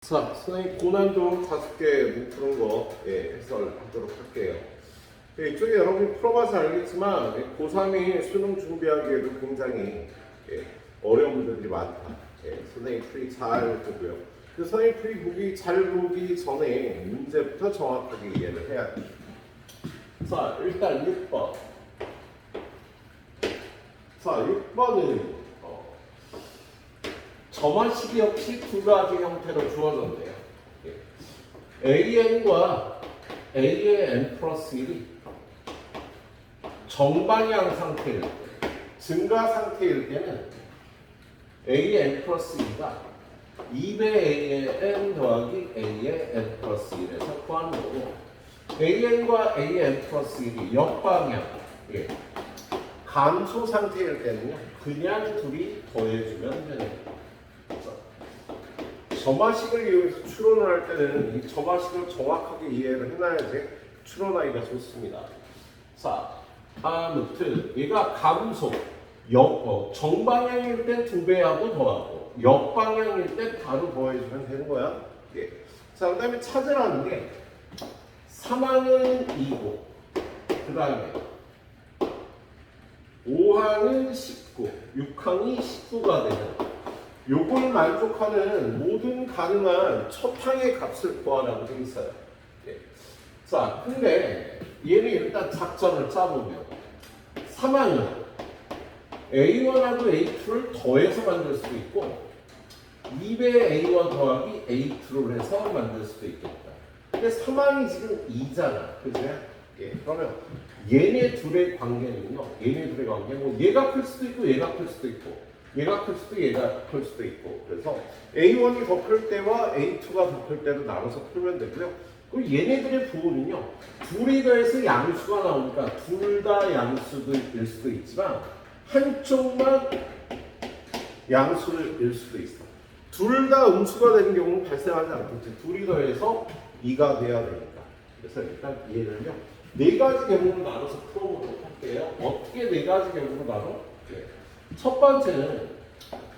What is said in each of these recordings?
자, 선생님 고난도 5개 못 푸는 거 해설하도록 할게요. 이쪽에 여러분이 풀어봐서 알겠지만 고3이 수능 준비하기에도 굉장히 어려운 문제들이 많다. 선생님 풀이 잘 보고요. 그 선생님 풀이 잘 보기 전에 문제부터 정확하게 이해를 해야 돼요. 자, 일단 6번. 자, 6번은 점화식이 역시 두 가지 형태로 주어졌네요. AN과 A의 n 플러스 1이 정방향 상태일 때, 증가 상태일 때는 A의 n 플러스 2가 2배 A의 n 더하기 A의 n 플러스 1에서 구하는 거고, AN과 A의 n 플러스 1이 역방향, 감소 상태일 때는요, 그냥 둘이 더해주면 되네요. 점화식을 이용해서 추론을 할 때는 이 점화식을 정확하게 이해를 해놔야지 추론하기가 좋습니다. 자, 아무튼 얘가 감소, 정방향일 때 2배하고 더하고 역방향일 때 바로 더해주면 되는 거야. 자, 그 다음에 찾으라는 게 3항은 2고 그 다음에 5항은 19, 6항이 19가 되는 요걸 만족하는 모든 가능한 첫 항의 값을 구하라고 되어 있어요. 자, 근데 얘는 일단 작전을 짜보면 3항은 A1하고 A2를 더해서 만들 수도 있고 2배 A1 더하기 A2를 해서 만들 수도 있겠다. 근데 3항이 지금 2잖아. 그죠? 그러면 얘네 둘의 관계는요. 얘네 둘의 관계 뭐 얘가 클 수도 있고 얘가 클 수도 있고 얘가 클 수도 얘가 클 수도 있고, 그래서 A1이 더 클 때와 A2가 더 클 때로 나눠서 풀면 되고요. 그리고 얘네들의 부호는요, 둘이 더해서 양수가 나오니까 둘 다 양수일 수도 있지만 한쪽만 양수일 수도 있어. 둘 다 음수가 되는 경우는 발생하지 않겠지. 둘이 더해서 2가 돼야 되니까. 그래서 일단 얘를요, 네 가지 경우로 나눠서 풀어보도록 할게요. 어떻게 네 가지 경우로 나눠? 첫 번째는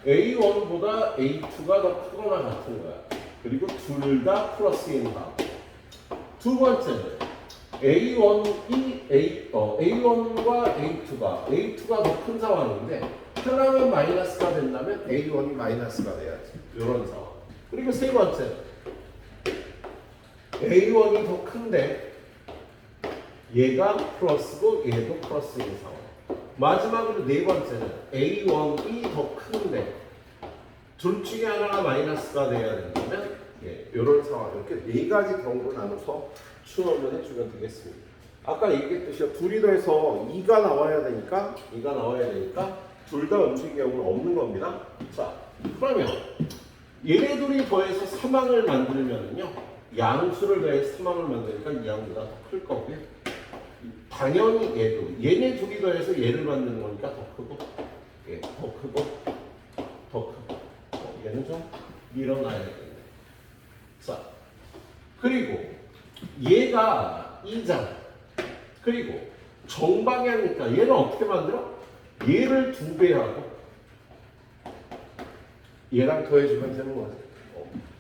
A1보다 A2가 더 크거나 같은 거야. 그리고 둘 다 플러스인 다. 두 번째는 A1과 A2가 더 큰 상황인데 하나만 마이너스가 된다면 A1이 마이너스가 돼야지. 이런 상황. 그리고 세 번째는 A1이 더 큰데 얘가 플러스고 얘도 플러스인 상황. 마지막으로 네 번째는 A1이 더 큰데 둘 중에 하나가 마이너스가 돼야 된다면 이런 상황. 이렇게 네 가지 경우로 나눠서 추론을 해주면 되겠습니다. 아까 얘기했듯이 둘이 더해서 2가 나와야 되니까 둘 다 음수인 경우는 없는 겁니다. 자, 그러면 얘네 둘이 더해서 3항을 만들면요, 양수를 더해서 3항을 만드니까 이 양보다 더 클 거고요. 당연히 얘네 둘이 더해서 얘를 만드는 거니까 더 크고, 더 크고, 얘는 좀 밀어놔야 되겠네. 자, 그리고 얘가 2잖아. 그리고 정방향이니까 얘는 어떻게 만들어? 얘를 2배하고 얘랑 더해주면 되는 거야.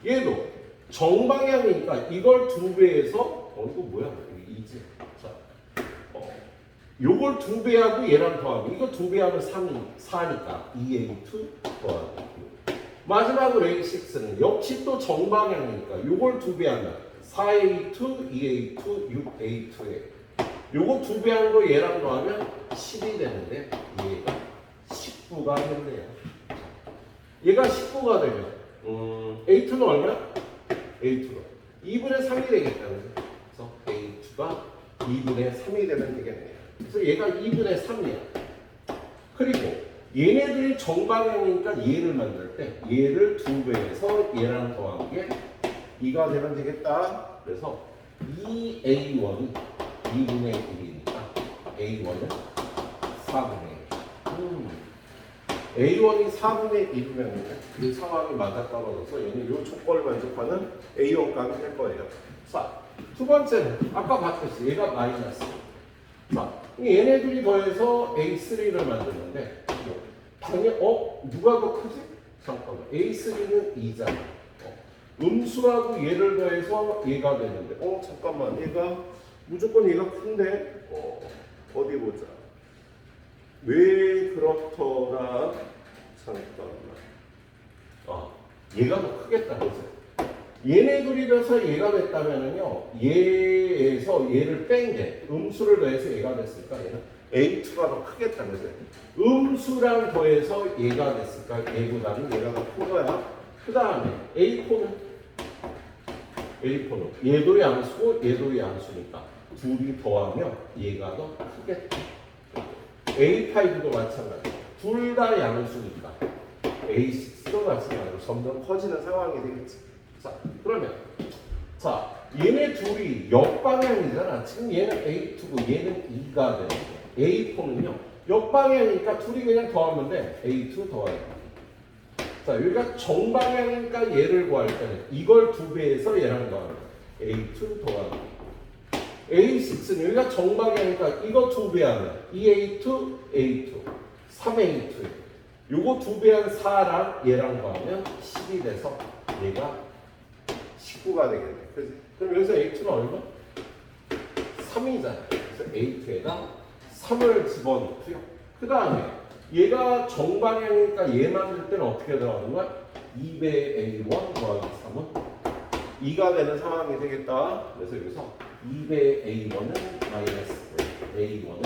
얘도 정방향이니까 이걸 2배해서 이거 뭐야? 이게 2지. 요걸 2배하고 얘랑 더하고 이거 2배하면 4니까 2A2 더하고 마지막으로 A6는 역시 또 정방향이니까 요걸 2배하면 4A2, 2A2, 6A2에 요거 2배한 거 얘랑 더하면 10이 되는데 얘가 19가 된대요. 얘가 19가 되면 A2는 얼마? A2가 2분의 3이 되겠다는 거죠. 그래서 A2가 2분의 3이 되면 되겠네요. 그래서 얘가 2분의 3이야. 그리고 얘네들이 정방향이니까 얘를 만들 때 얘를 2배해서 얘랑 더한 게 2가 되면 되겠다. 그래서 2A1이 2분의 1이니까 A1은 4분의 1. A1이 4분의 1이면 그 상황이 맞아떨어져서 얘는 이 조건을 만족하는 A1 값이 될 거예요. 자, 두 번째는 아까 봤듯이 얘가 마이너스. 자, 얘네들이 더해서 A3를 만드는데 당연히 누가 더 크지? 잠깐만, A3는 2잖아. 음수라고 얘를 더해서 얘가 되는데 잠깐만 얘가 무조건 얘가 큰데 어디 보자. 왜 그렇더라. 잠깐만. 얘가 더 크겠다는 거죠. 얘네 둘이 돼서 얘가 됐다면은요, 얘에서 얘를 뺀 게 음수를 더해서 얘가 됐으니까 얘는 A2가 더 크겠다는 거죠. 음수랑 더해서 얘가 됐으니까 얘보다는 얘가 더 큰 거야. 그 다음에 A4는 얘도 양수고 얘도 양수니까 둘이 더하면 얘가 더 크겠다. A5도 마찬가지. 둘 다 양수니까 A6도 마찬가지로 점점 커지는 상황이 되겠지. 자, 그러면 얘네 둘이 역방향이잖아. 지금 얘는 A2고 얘는 2가 되는 거야. A4는요 역방향이니까 둘이 그냥 더하면 돼. A2 더하기. 자, 여기가 정방향이니까 얘를 구할 때는 이걸 2배해서 얘랑 더하면 A2 더하기. A6는 여기가 정방향이니까 이거 2배하면 2A2, A2, 3A2. 요거 2배한 4랑 얘랑 더하면 10이 돼서 얘가 19가 되겠네. 그럼 여기서 A2는 얼마? 3이잖아. 그래서 A2에다 3을 집어넣고요. 그 다음에 얘가 정방향이니까 얘 만들 때는 어떻게 들어가는 거야? 2배 A1 더하기 3은 2가 되는 상황이 되겠다. 그래서 여기서 2배 A1은 마이너스 A1은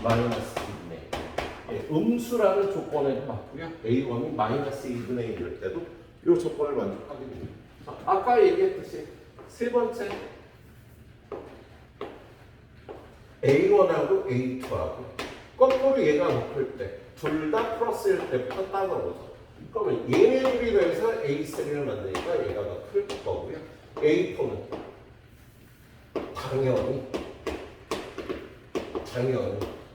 마이너스 2분의 1. 음수라는 조건에도 맞고요. A1이 마이너스 2분의 1일 때도 이 조건을 만족하게 됩니다. 아까 얘기했듯이 세 번째 A1하고 A2하고 거꾸로 얘가 높을 때 둘 다 플러스일 때부터 따져보자. 그러면 얘네 둘이 더해서 A3를 만드니까 얘가 더 클 거고요. A4는 당연히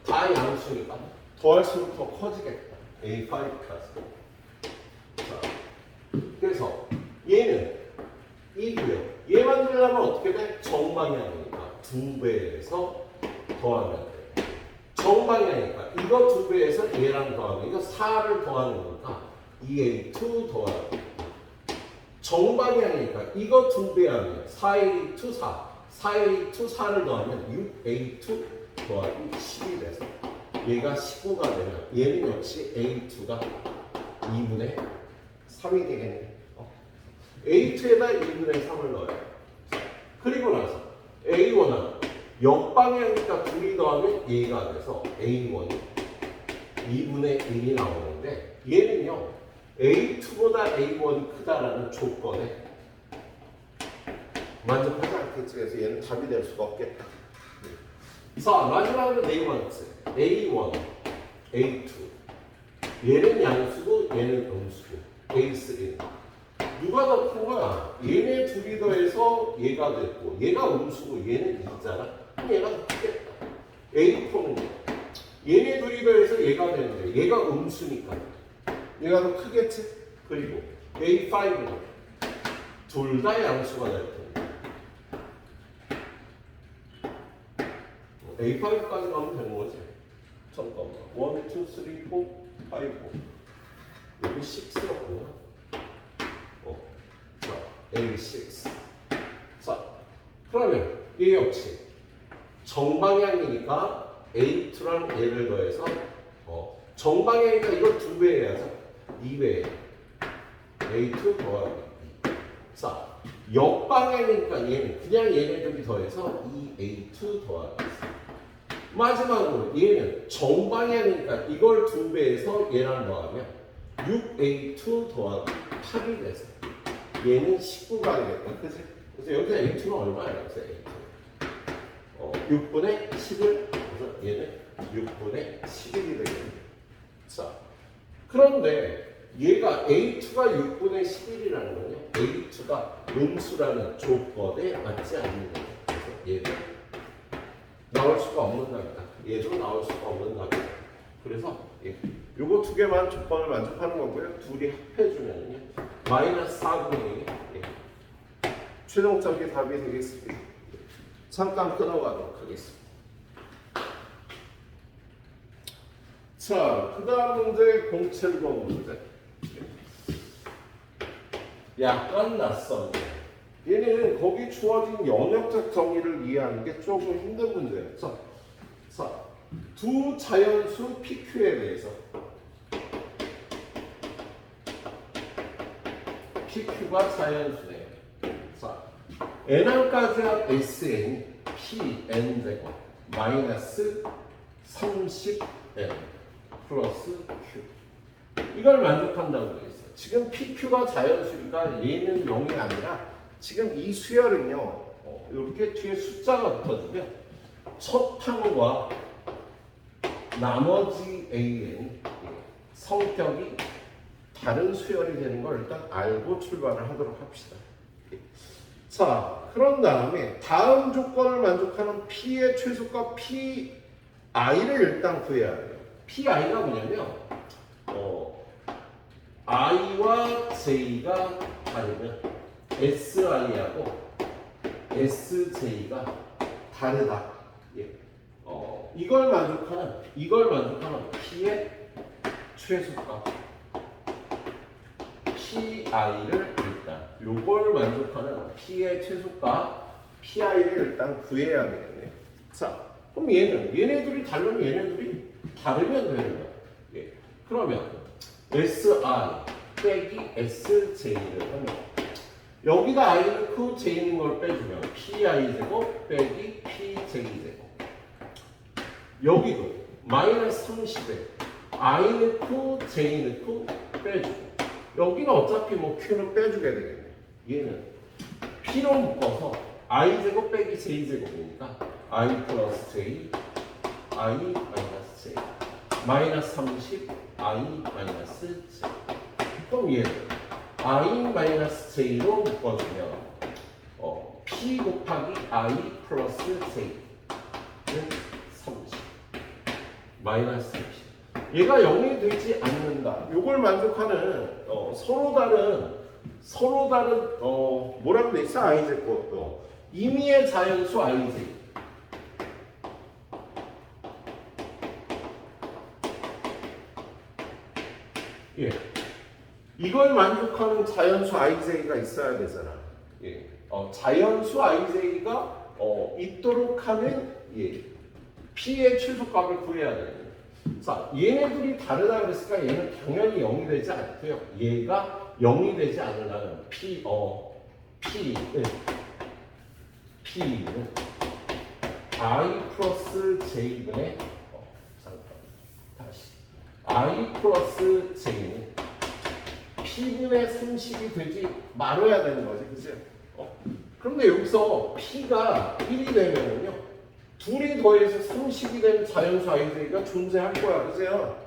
다 양수니까 더할수록 더 커지겠다. A5까지. 자, 그래서 얘는 2고요. 얘 만들려면 어떻게 돼? 정방향이니까 2배에서 더하면 돼. 정방향이니까 이거 2배에서 얘랑 더하면 이거 4를 더하는 거니까 2A2 더하기. 정방향이니까 이거 2배하면 4A2 4. 4A2 4를 더하면 6A2 더하기 10이 돼서 얘가 19가 되면 얘는 역시 A2가 2분의 3이 되겠네. A2에다 2분의 3을 넣어요. 그리고 나서 A1은 역방향이니까 둘이 더하면 얘가 돼서 A1이 2분의 1이 나오는데 얘는요 A2보다 A1이 크다라는 조건에 만족하지 않겠지. 그래서 얘는 답이 될 수가 없겠다. 자, 마지막으로 네 번째 A1, A2 얘는 양수고 얘는 음수고 A3 누가 더 큰 거야? 얘네 둘이 더해서 얘가 됐고 얘가 음수고 얘는 2잖아. 그럼 얘가 더 크겠다. A4는요 얘네 둘이 더해서 얘가 되는데 얘가 음수니까 얘가 더 크겠지? 그리고 A5는 둘 다 양수가 될 텐데 A5까지 가면 되는 거지. 잠깐만 1, 2, 3, 4, 5 여기 6였구나. 자, A6. 자, 그러면 얘 역시 정방향이니까 A2랑 얘를 더해서 정방향이니까 이걸 2배 해야죠. 2배 A2 더하기 2. 자, 역방향이니까 얘는 그냥 얘네들이 더해서 2A2 더하기 3. 마지막으로 얘는 정방향이니까 이걸 2배해서 얘랑 더하면 6A2 더하기 8이 돼서 얘는 19가 되겠다. 그치? 그래서 여기서 A2는 얼마예요? 그래서 A2 6분의 11 그래서 얘는 6분의 11이 되겠네. 자, 그런데 얘가 A2가 6분의 11이라는 건요 A2가 음수라는 조건에 맞지 않는 거예요. 그래서 얘는 나올 수가 없는 답이다. 얘도 나올 수가 없는 답이다. 그래서 요거 두 개만 조건을 만족하는 거고요. 둘이 합해주면요 마이너스 4분의 1이 최종적인 답이 되겠습니다. 잠깐 끊어가도록 하겠습니다. 자, 그 다음 문제 070 문제. 약간 낯선. 얘는 거기 주어진 영역적 정의를 이해하는 게 조금 힘든 문제예요. 자, 두 자연수 PQ에 대해서 PQ가 자연수네요. 자, N항까지 한 SN이 PN 제곱 마이너스 30N 플러스 Q 이걸 만족한다고 되어 있어요. 지금 PQ가 자연수니까 얘는 0이 아니라 지금 이 수열은요 이렇게 뒤에 숫자가 붙어주면 첫 항과 나머지 AN 성격이 다른 수열이 되는 걸 일단 알고 출발을 하도록 합시다. 자, 그런 다음에 다음 조건을 만족하는 P의 최소값 PI를 일단 구해야 돼요. PI가 뭐냐면 I와 J가 다르면 SI하고 SJ가 다르다. 예. 이걸 만족하는 P의 최소값 PI를 일단 요걸 만족하는 P의 최소값 PI를 일단 구해야 되겠네. 자, 그럼 얘네들이 다르면 얘네들이 다르면 되는 거야. 예. 그러면 SI 빼기 SJ를 하면 여기다 I 넣고 J 있는 걸 빼주면 PI 제곱 빼기 PJ 제곱 여기도 마이너스 30에 I 넣고 J 넣고 빼주고 여기는 어차피 뭐 Q는 빼주게 되겠네. 얘는 P로 묶어서 I 제곱 빼기 J 제곱이니까 I 플러스 J I 마이너스 J 마이너스 30 I 마이너스 J 그럼 얘는 I 마이너스 J로 묶어주면 P 곱하기 I 플러스 J는 30 마이너스 30 얘가 0이 되지 않는다. 요걸 만족하는 서로 다른 뭐라고 돼 있어? I 제곱 임의의 자연수 IJ 예. 이걸 만족하는 자연수 IJ가 있어야 되잖아. 예. 자연수 IJ가 있도록 하는 P의 최소값을 구해야 돼요. 자, 얘네들이 다르다 그랬으니까 얘는 당연히 0이 되지 않고요. 얘가 0이 되지 않으려면 P는 I 플러스 J분의 다시 I 플러스 J는 P분의 30이 되지 말아야 되는 거지, 그치? 그런데 여기서 P가 1이 되면은요 둘이 더해서 30이 되는 자연수 IJ가 존재할 거야, 그죠?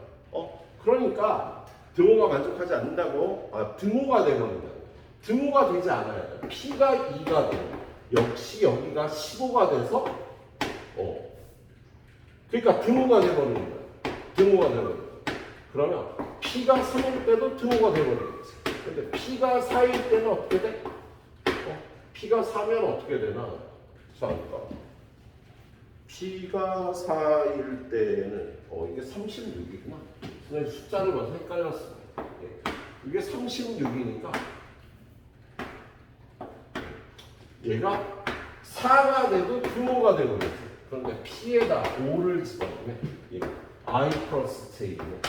그러니까 등호가 만족하지 않는다고, 등호가 되버린다고. 등호가 되지 않아요. P가 2가 되면 역시 여기가 15가 돼서 그러니까 등호가 되버리는 거야. 등호가 되버리는 거야. 그러면 P가 3일 때도 등호가 되버리겠지. 근데 P가 4일 때는 어떻게 돼? P가 4면 어떻게 되나? 자, P가 4일 때는 이게 36이구나. 그냥 숫자를 봐서 헷갈렸습니다. 이게 36이니까 얘가 4가 돼도 등호가 되거든요. 그런데 P에다 5를 집어넣으면 I 플러스 J는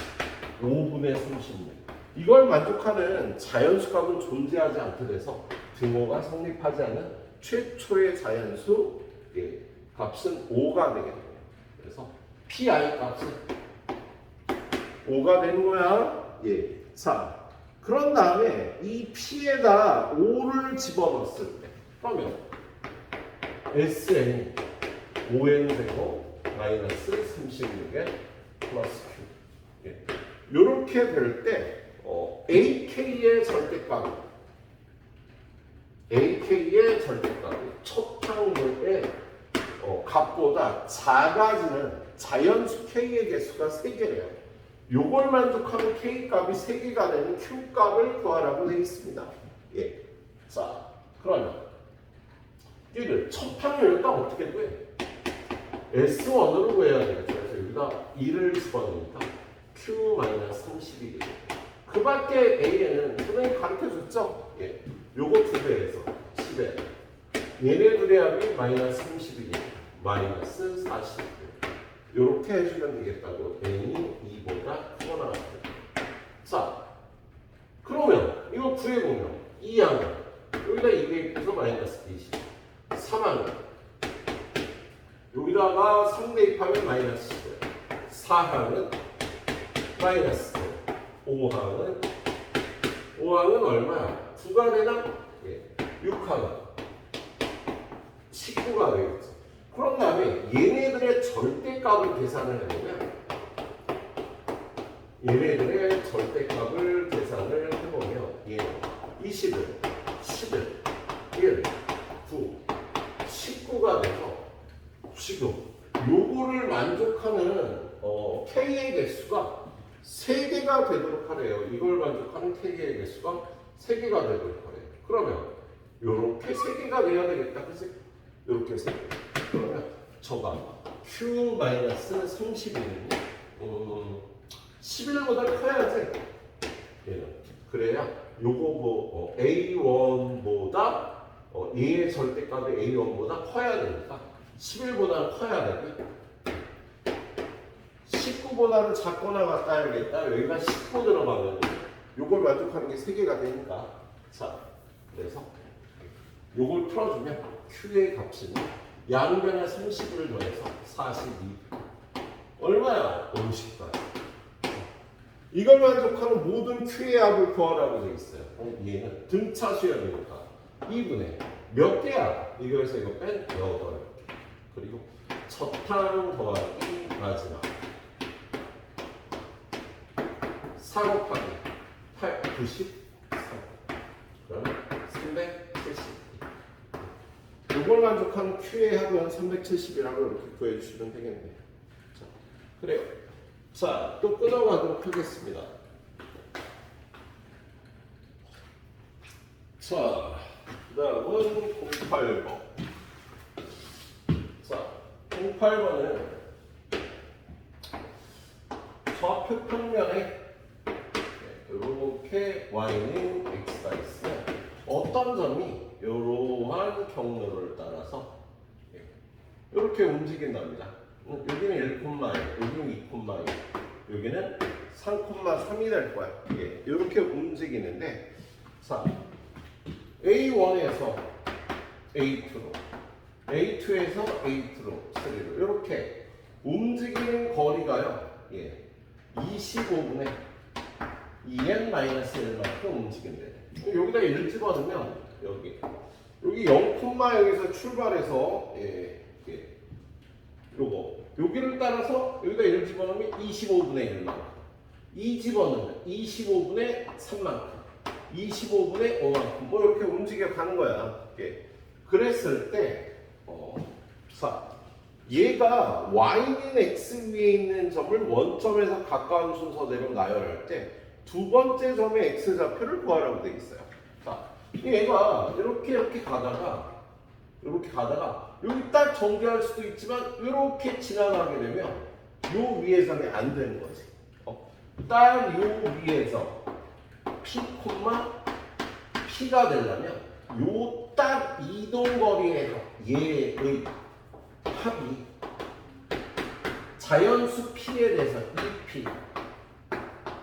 5분의 36. 이걸 만족하는 자연수 값은 존재하지 않게 돼서 등호가 성립하지 않는 최초의 자연수 값은 5가 되겠네요. 그래서 PI 값은 5가 되는 거야. 예. 자, 그런 다음에 이 P에다 5를 집어넣었을 때 그러면 SN이 5N 제곱 마이너스 36에 플러스 Q 이렇게 될 때 AK의 절대값이 첫 항목의 값보다 작아지는 자연수 K의 개수가 3개래요. 요걸 만족하는 K 값이 3개가 되는 Q 값을 구하라고 되어 있습니다. 예. 자, 그러면 얘를 첫 항이니까 어떻게 구해? S1으로 구해야 되겠죠. 그래서 여기다 2를 집어넣으니까 Q-32. 그 밖에 A에는 선생님이 가르쳐 줬죠? 예. 요거 2배에서 10에 얘네 둘의 합이 마이너스 31, 마이너스 40. 요렇게 해주면 되겠다고. n이 2보다 크거나 같다. 자, 그러면 이거 구해보면 2항은 여기다 2배 입혀서 마이너스 20, 3항은 여기다가 3 대입하면 마이너스 10, 4항은 마이너스 5항은 얼마야? 9가 되나? 예, 6항은 19가 되겠죠. 그런 다음에 얘네들의 절대값을 계산을 해보면 얘는 20을 11, 1, 9, 19가 돼서 지금 요거를 만족하는 K의 개수가 3개가 되도록 하래요. 이걸 만족하는 K의 개수가 3개가 되도록 하래요. 그러면 요렇게 3개가 돼야 되겠다. 그치? 요렇게 3개. 그러면 저가 Q-31은 11보다 커야지. 얘는. 그래야 요거 뭐 A1보다 얘의 절대값이 A1보다 커야 되니까 11보다는 커야 되고 19보다는 작거나 같아야겠다. 여기가 19 들어가면 요걸 만족하는 게 3개가 되니까. 자, 그래서 요걸 풀어주면 Q의 값은 양변에 31을 더해서 42. 얼마야? 50까지. 이걸 만족하는 모든 Q의 합을 구하라고 되어 있어요. 얘는 등차 수열이니까 2분의 몇 개야? 이거에서 이거 뺀 8개. 그리고 첫항 더하기 마지막 4 곱하기 8, 93. 그러면 370. 이걸 만족하는 Q의 합은 370이라고 이렇게 구해주시면 되겠네요. 자, 그래요. 자, 또 끊어가도록 하겠습니다. 자, 그 다음은 08번. 자, 08번은 좌표 평면에 이렇게 y는 x가 있으면 어떤 점이 이러한 경로를 따라서 이렇게 움직인답니다. 여기는 1, 여기는 2, 여기는 3,3이 될 거야. 이렇게 움직이는데, 자, A1에서 A2로, A2에서 A2로, 3로 이렇게 움직이는 거리가요. 25분의 2n-1만큼 움직인대. 여기다 1 집어넣으면 여기 0,0에서 출발해서 요거 여기를 따라서 여기다 1 집어넣으면 25분의 1만큼, 2 집어넣으면 25분의 3만큼, 25분의 5만큼 뭐 이렇게 움직여 가는 거야. 그랬을 때 자, 얘가 y는 x 위에 있는 점을 원점에서 가까운 순서대로 나열할 때 두 번째 점의 x 좌표를 구하라고 되어 있어요. 자, 얘가 이렇게 가다가 여기 딱 전개할 수도 있지만 이렇게 지나가게 되면 요 위에서는 안 되는 거지. 딱 요 위에서 P, P가 되려면 요 딱 이동거리에서 얘의 합이 자연수 P에 대해서 2P,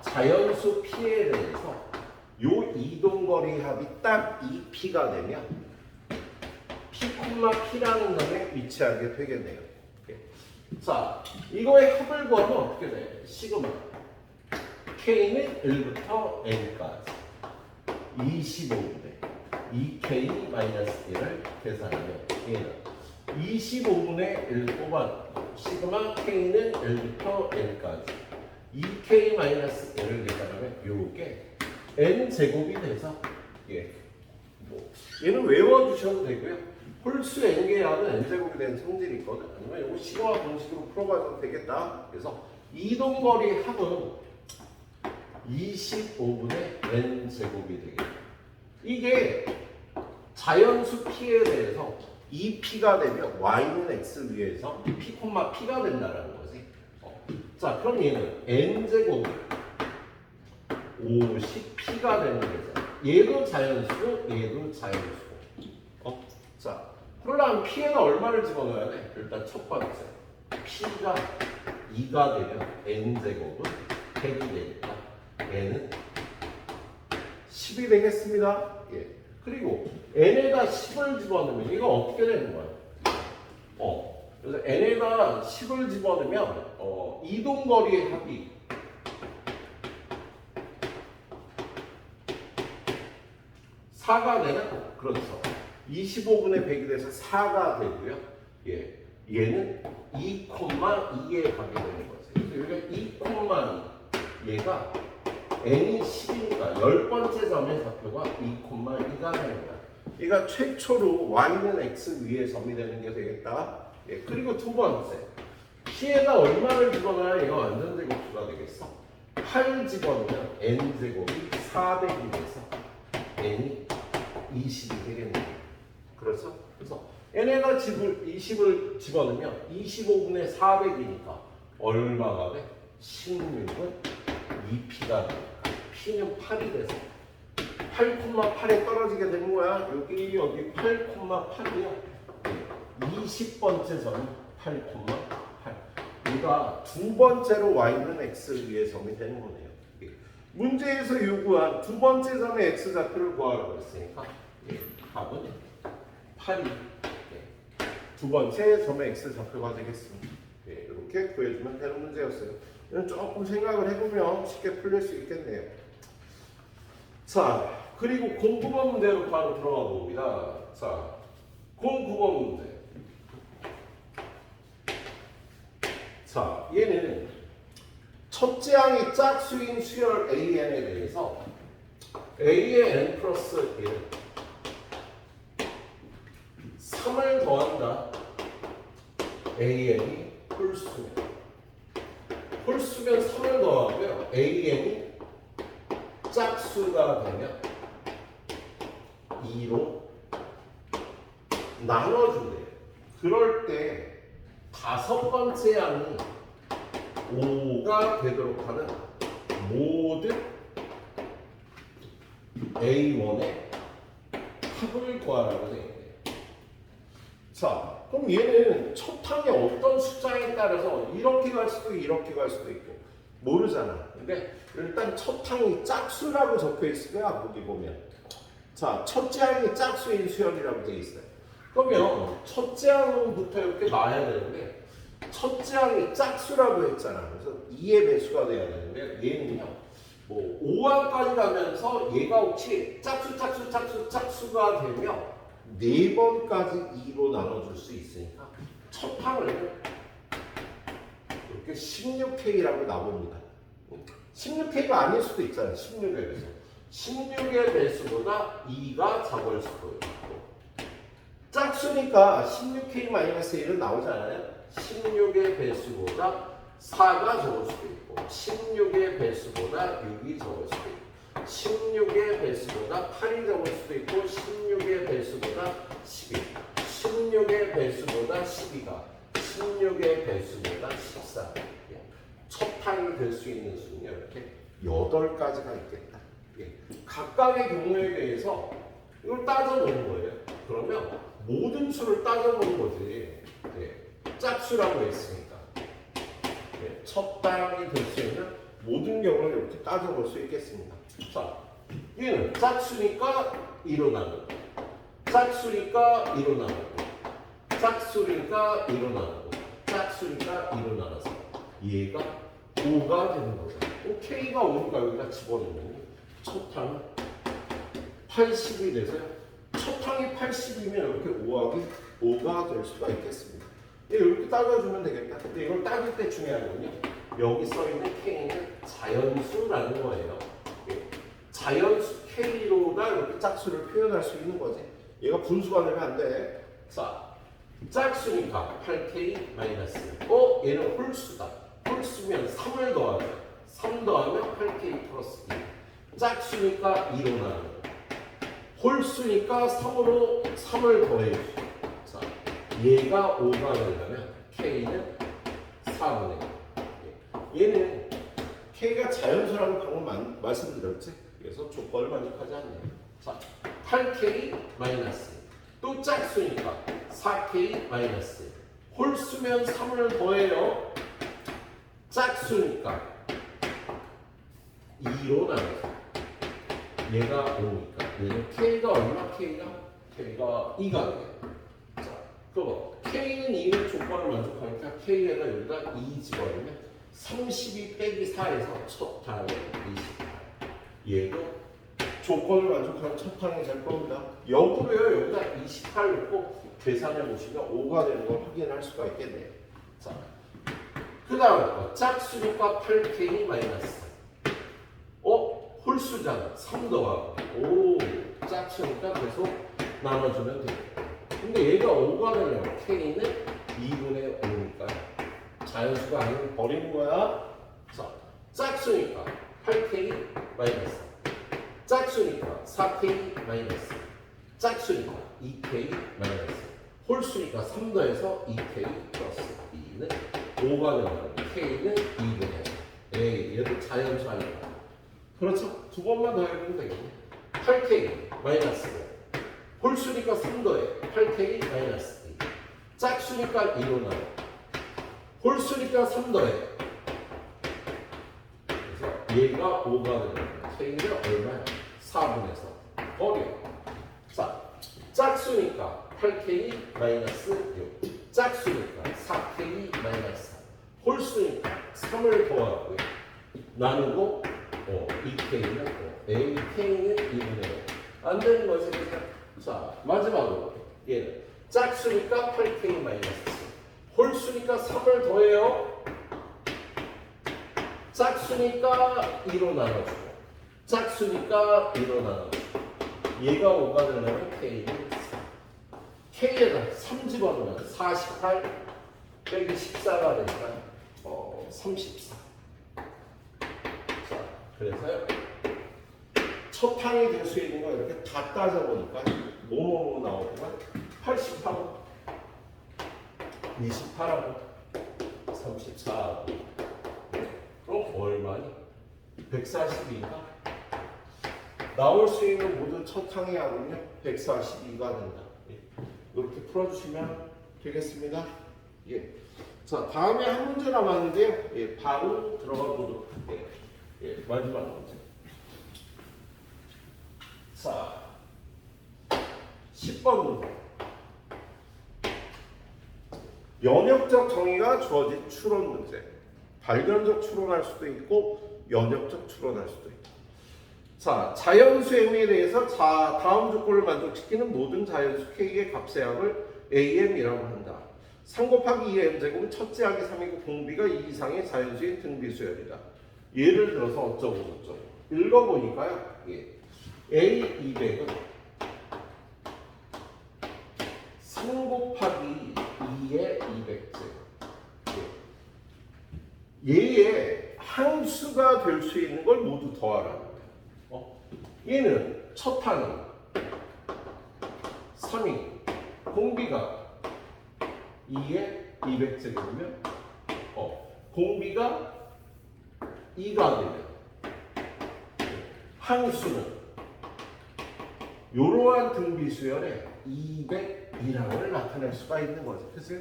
자연수 P에 대해서 요 이동거리 합이 딱 2P가 되면 P, P라는 점에 위치하게 되겠네요. 자, 이거의 합을 구하면 어떻게 돼? 시그마 K는 1부터 N까지 25분의 2K-1을 계산하면 얘는 25분의 1 뽑아 시그마 K는 1부터 N까지 2K-1을 계산하면 요게 N제곱이 돼서 얘는 외워두셔도 되고요. 홀수 N개하는 N제곱이 된 성질이 있거든. 아니면 요거 시그마 공식으로 풀어봐도 되겠다. 그래서 이동거리 합은 25분의 N제곱이 되겠다. 이게 자연수 P에 대해서 2P가 되면 Y는 X 위에서 P, P가 된다는 거지. 자, 그럼 얘는 N제곱 50P가 되는 거죠. 얘도 자연수고 얘도 자연수고. 자, 그러려면 P에는 얼마를 집어넣어야 돼? 일단 첫 번째 P가 2가 되면 N제곱은 100이 되니까 N은 10이 되겠습니다. 예. 그리고 N에다 10을 집어넣으면 이거 어떻게 되는 거야? 그래서 N에다 10을 집어넣으면 이동거리의 합이 4가 되나? 그렇죠. 25분의 100이 돼서 4가 되고요. 예. 얘는 2,2의 합이 되는 거죠. 그래서 여기가 2,2 얘가 n이 10이니까 10번째 점의 좌표가 2,2가 됩니다. 얘가 최초로 y는 x 위에 점이 되는 게 되겠다. 예. 그리고 두 번째 p에다 얼마를 집어넣어야 얘가 완전 제곱수가 되겠어? 8 집어넣으면 n제곱이 400이 돼서 n이 20이 되겠네요. 그렇죠? 그래서 n에다 20을 집어넣으면 25분의 400이니까 얼마가 돼? 16은 2p가 되니까 p는 8이 돼서 8,8에 떨어지게 되는 거야. 여기 8,8이야. 20번째 점이 8,8. 얘가 두 번째로 y는 x 위에 점이 되는 거네요. 문제에서 요구한 두 번째 점의 x 좌표를 구하라고 했으니까 답은 8이 두 번째 점의 x 좌표가 되겠습니다. 이렇게 구해주면 되는 문제였어요. 이건 조금 생각을 해보면 쉽게 풀릴 수 있겠네요. 자, 그리고 09번 문제로 바로 들어가 봅니다. 자, 09번 문제. 자, 얘는 첫째 항이 짝수인 수열 AN에 대해서 A의 N 플러스 1 3을 더한다. AN이 홀수면 홀수면 3을 더하고요. AN이 짝수가 되면 2로 나눠준대요. 그럴 때 다섯 번째 항이 5가 되도록 하는 모든 A1의 합을 구하라고 되어 있네요. 자, 그럼 얘는 첫 항의 어떤 숫자에 따라서 이렇게 갈 수도 이렇게 갈 수도 있고 모르잖아. 근데 일단 첫 항이 짝수라고 적혀 있을 거야. 보기 보면. 자, 첫째 항이 짝수인 수열이라고 되어 있어요. 그러면 첫째 항부터 이렇게 놔야 되는데 첫째 항이 짝수라고 했잖아. 그래서 2의 배수가 돼야 되는데 얘는요. 뭐 5항까지 가면서 얘가 혹시 짝수가 되면 4번까지 2로 나눠줄 수 있으니까 첫 항을 이렇게 16K라고 나옵니다. 16K가 아닐 수도 있잖아요. 16의 배수. 16의 배수보다 2가 작을 수도 있고 짝수니까 16K-1은 나오잖아요. 16의 배수보다 4가 적을 수도 있고 16의 배수보다 6이 적을 수도 있고 16의 배수보다 8이 적을 수도 있고 16의 배수보다 10이 16의 배수보다 12가 16의 배수보다 14 첫 항이 될 수 있는 수는요. 이렇게 8가지가 있겠다. 각각의 경우에 대해서 이걸 따져보는 거예요. 그러면 모든 수를 따져보는 거지. 짝수라고 했으니까 첫 항이 될 수 있는 모든 경우를 이렇게 따져볼 수 있겠습니다. 자, 얘는 짝수니까 2로 나누고 짝수니까 2로 나누고 짝수니까 2로 나누고 짝수니까 2로 나눠서 얘가 5가 되는 거죠. K가 5니까 여기다 집어넣으면 첫 항은 80이 돼서요. 첫 항이 80이면 이렇게 5가 될 수가 있겠습니다. 이렇게 따져주면 되겠다. 근데 이걸 따질 때 중요한 건요. 여기 써있는 K는 자연수라는 거예요. 자연수 K로다 이렇게 짝수를 표현할 수 있는 거지. 얘가 분수가 되면 안 돼. 자, 짝수니까 8K-1. 얘는 홀수다. 홀수면 3을 더하면 3 더하면 8K 플러스 2. 짝수니까 2로 나누고 홀수니까 3으로 3을 더해주고 자, 얘가 5가 되려면 K는 4분의 1. 얘는 K가 자연수라고 방금 말씀드렸지? 그래서 조건을 만족하지 않네요. 자, 8K 마이너스 또 짝수니까 4K 마이너스 홀수면 3을 더해요. 짝수니까 2로 나눠서 얘가 5니까 얘는 K가 얼마? K가 2가 돼요. 자, 그거 K는 2의 조건을 만족하니까 K에다 여기다 2 집어넣으면 32 빼기 4에서 첫 단위 28. 얘도 조건을 만족하는 첫 단위 될 겁니다. 역으로요 여기다 28 넣고 계산해 보시면 5가 되는 걸 확인할 수가 있겠네요. 자, 그 다음 짝수니까 8K 마이너스 홀수잖아. 3 더하고 5 짝수니까 계속 나눠주면 돼요. 근데 얘가 5가 되려면 K는 2분의 5니까 자연수가 아니면 버리는 거야. 자, 짝수니까 8K 마이너스 짝수니까 4K 마이너스 짝수니까 2K 마이너스 홀수니까 3 더해서 2K 플러스 2는 5가 되면 K는 2분의 5. 얘도 자연수 아니까 그렇죠? 두 번만 더 해보면 되겠네. 8K 마이너스 홀수니까 3 더해 8K 마이너스 2 짝수니까 2로 나눠 홀수니까 3 더해 그래서 얘가 5가 되면 K는 얼마야? 4분의 4 버려. 자, 짝수니까 8K 마이너스 6 짝수니까 4K 마이너스 4 홀수니까 3을 더하고요 나누고 2K는 A, K는 2분의 5 안 되는 거지. 자, 마지막으로 얘는 짝수니까 8K 마이너스 7 홀수니까 3을 더해요. 짝수니까 2로 나눠주고 짝수니까 2로 나눠주고 얘가 5가 되려면 K는 4 K에다 3 집어넣으면 48 빼기 14가 되니까 34. 자, 그래서요 첫 항이 될 수 있는 거 이렇게 다 따져보니까 뭐뭐 나오면 80하고 28하고 34하고 그럼 얼마니? 142가 나올 수 있는 모든 첫 항의 항은요 142가 된다. 이렇게 풀어주시면 되겠습니다. 예. 자, 다음에 한 문제 남았는데요. 예, 바로 들어가 보도록 할게요. 예, 마지막 문제. 자, 10번 문제. 연역적 정의가 주어진 추론 문제. 발견적 추론할 수도 있고 연역적 추론할 수도 있고. 자, 자연수의 의미에 대해서 다음 조건을 만족시키는 모든 자연수 K의 값의 합을 AM이라고 한다. 3 곱하기 2의 m제곱은 첫째 항이 3이고 공비가 2 이상의 자연수의 등비수열이다. 예를 들어서 어쩌고 저쩌고 읽어보니까요. 예. A 200은 3 곱하기 2의 200제곱. 얘의 항수가 될 수 있는 걸 모두 더하라는 거예요. 얘는 첫 항이 3이 공비가 2의 200제곱이면 공비가 2가 되면 항수는 이러한 등비수열에 200이랑을 나타낼 수가 있는 거죠. 그래서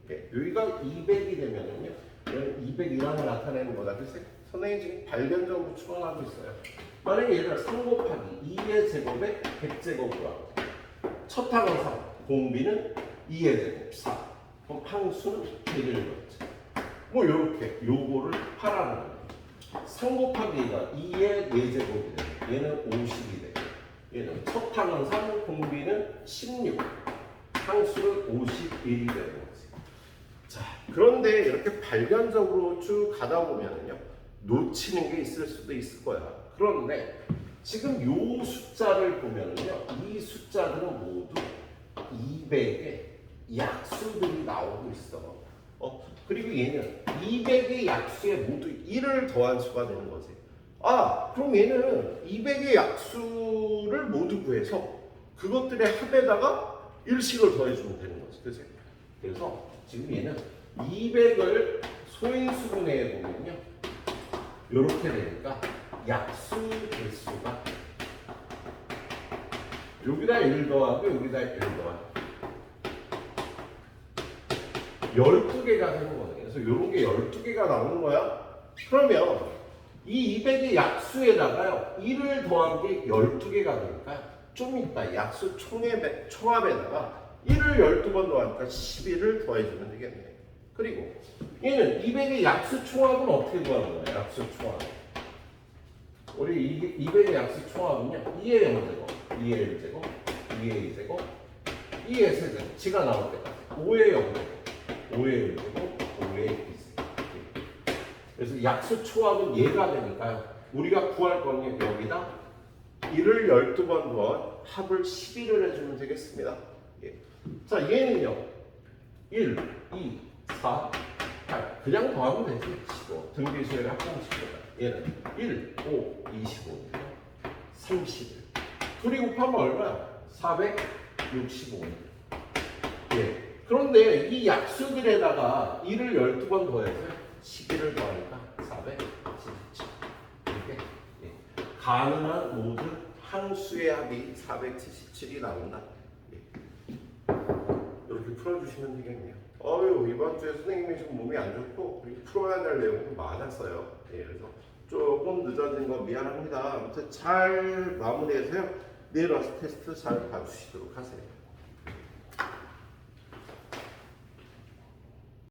여기가 200이 되면은요, 200이랑을 나타내는 거다. 그래서 선생님이 지금 발견적으로 추론하고 있어요. 만약에 얘를 3 곱하기 2의 제곱에 100제곱으로 하고 첫 항은 3, 공비는 2의 제곱 4. 그럼 항수는 1을 넣죠. 뭐 요렇게 요거를 하라는 거예요. 3 곱하기 2가 2의 4제곱이 돼요. 얘는 50이 돼요. 얘는 첫 항은 3, 공비는 16. 항수는 51이 되는 거지. 자, 그런데 이렇게 발견적으로 쭉 가다 보면은요, 놓치는 게 있을 수도 있을 거야. 그런데 지금 요 숫자를 보면은요, 이 숫자들은 모두 200의 약수들이 나오고 있어. 그리고 얘는 200의 약수에 모두 1을 더한 수가 되는 거지. 그럼 얘는 200의 약수를 모두 구해서 그것들의 합에다가 1씩을 더해주면 되는 거지. 그치? 그래서 지금 얘는 200을 소인수 분해해 보면요, 이렇게 되니까 약수 개수가 여기다 1 더하고 여기다 1 더하고 12개가 되는 거예요. 그래서 이런 게 12개가 나오는 거야. 그러면 이 200의 약수에다가요 1을 더한 게 12개가 되니까 좀 이따 약수 총합에다가 1을 12번 더하니까 11을 더해주면 되겠네. 그리고 얘는 200의 약수 총합은 어떻게 구하는 거야? 약수 총합. 우리 200의 약수 총합은요 2의 0제곱, 2의 1제곱, 2의 2제곱, 2의 세제곱, 지가 나올 때까지 5의 0제곱, 5의 1제곱, 5의 2제곱. 그래서 약수 총합은 얘가 되니까요. 우리가 구할 거는 여기다 1을 12번 더한 합을 11을 해주면 되겠습니다. 예. 자, 얘는요. 1, 2, 4, 8. 그냥 더하면 되지. 15. 등비수열의 합공식보다. 얘는 1, 5, 25, 31. 둘이 곱하면 얼마야? 465. 예. 그런데 이 약수들에다가 1을 12번 더해서 11을 더하니까 477. 이렇게 예. 가능한 모든 항수의 합이 477이 나온다. 예. 이렇게 풀어주시면 되겠네요. 이번 주에 선생님이 좀 몸이 안 좋고 풀어야 될 내용도 많았어요. 예, 그래서 조금 늦어진 거 미안합니다. 아무튼 잘 마무리해서요. 내일 와서 테스트 잘 봐주시도록 하세요.